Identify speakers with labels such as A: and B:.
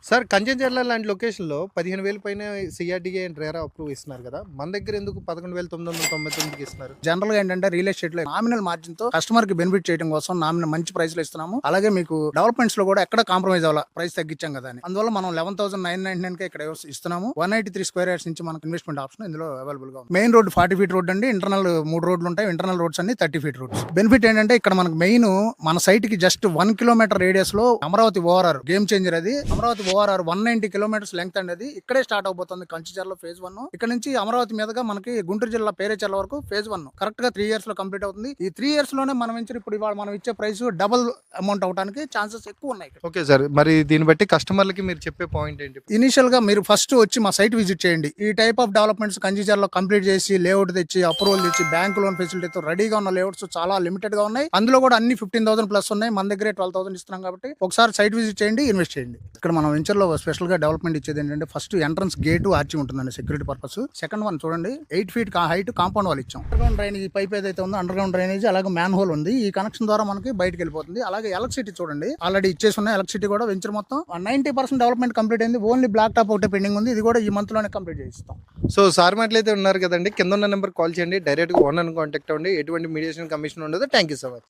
A: Sir కంచెంచర్ల లాంటి లొకేషన్‌లో 15,000 పైనే సీఆర్‌డీఏ అండ్ రెరా అప్రూవ్ ఇస్తున్నారు కదా! మన దగ్గర ఎందుకు 11,999కి ఇస్తున్నారు?
B: జనరల్ గా ఏంటంటే రియల్ ఎస్టేట్ లో నామినల్ మార్జిన్ తో కస్టమర్ కి బెనిఫిట్ చేయడం కోసం నామినల్ మంచి ప్రైస్ లో ఇస్తున్నాము. అలాగే మీకు డెవలప్మెంట్స్ లో కూడా ఎక్కడ కాంప్రమైజ్ అవ్వాలి, ప్రైస్ తగ్గించాం కదా అని. అందువల్ల మనం 11,999 కి ఇక్కడ ఇస్తున్నాము. 183 స్క్వేర్ యార్డ్స్ నుంచి మనకు ఇన్వెస్ట్మెంట్ ఆప్షన్ ఇందులో అవైలబుల్ గా ఉంది. మెయిన్ రోడ్ 40 ఫీట్ రోడ్ అండి. ఇంటర్నల్ 3 రోడ్లు ఉంటాయి. ఇంటర్నల్ రోడ్స్ అన్ని 30 ఫీట్ రోడ్స్. బెనిఫిట్ ఏంటంటే ఇక్కడ మనకు మెయిన్ మన సైట్ కి జస్ట్ 1 కిలోమీటర్ రేడియస్ లో అమరావతి ఓఆర్ఆర్ గేమ్ చేంజర్. అది అమరావతి ఓఆర్ఆర్ 190 కిలోమీటర్స్ లెంగ్త్ అండి. అది ఇక్కడే స్టార్ట్ అవబోతుంది. కంచిచర్ల ఫేజ్ 1. ఇక్కడ నుంచి అమరావతి మీదుగా మనకి గుంటూరు జిల్లా పేరేచర్ల వరకు ఫేజ్ 1 కరెక్ట్ గా 3 ఇయర్స్ లో కంప్లీట్ అవుతుంది. ఈ 3 ఇయర్స్ లోనే మనం ఇప్పుడు ఇవాళ మనం ఇచ్చే ప్రైస్ డబుల్ అమౌంట్ అవడానికి ఛాన్సెస్ ఎక్కువ ఉన్నాయి.
A: Okay sir. మరి దీన్ని బట్టి కస్టమర్లకి మీరు చెప్పే పాయింట్ ఏంటి?
B: ఇనిషియల్ గా మీరు ఫస్ట్ వచ్చి మా సైట్ విజిట్ చేయండి. ఈ టైప్ ఆఫ్ డెవలప్మెంట్స్ కంచిచర్లో కంప్లీట్ చేసి లేఅవుట్ తెచ్చి అప్రూవల్ తెచ్చి బ్యాంక్ లోన్ ఫెసిలిటీతో రెడీగా ఉన్న లేఅవుట్స్ చాలా లిమిటెడ్ గా ఉన్నాయి. అందులో కూడా అన్ని 15,000 ప్లస్ ఉన్నాయి. మన దగ్గరే 12,000 ఇస్తున్నాం కాబట్టి ఒకసారి సైట్ విజిట్ చేయండి, ఇన్వెస్ట్ చేయండి. ఇక్కడ మనం వెంచర్ లో స్పెషల్ గా డెవలప్మెంట్ ఇచ్చేది ఏంటంటే ఫస్ట్ ఎంట్రన్స్ గేట్ ఆర్చి ఉంటుందండి సెక్యూరిటీ పర్పస్. సెకండ్ వన్ చూడండి 8 ఫీట్ హైట్ కాంపౌండ్ వాల్ ఇచ్చాం. అండర్ గ్రౌండ్ డ్రైనేజ్ పైప్ ఏదైతే ఉందో అండర్ గ్రౌండ్ డ్రైనేజ్ అలాగే మ్యాన్ హోల్ ఉంది. ఈ కనెక్షన్ ద్వారా మనకి బయటకు వెళ్ళిపోతుంది. అలాగే ఎలక్ట్రిసిటీ చూడండి ఆల్రెడీ ఇచ్చేసి ఉన్నాయి. ఎలక్ట్రిసిటీ కూడా వెంచర్ మొత్తం 90% డెవలప్మెంట్ కంప్లీట్ అయింది. ఓన్లీ బ్లాక్ టాప్ ఒకటే పెండింగ్ ఉంది. ఇది కూడా ఈ మంత్ లోనే కంప్లీట్ చేయిస్తాం.
A: సో సార్ మాటలైతే ఉన్నారు కదండి, కింద ఉన్న నెంబర్ కాల్ చేయండి. డైరెక్ట్ గా ఓనర్ కాంటాక్ట్ అవ్వండి. ఎటువంటి మీడియేషన్ కమిషన్ ఉండదు. Thank you so much.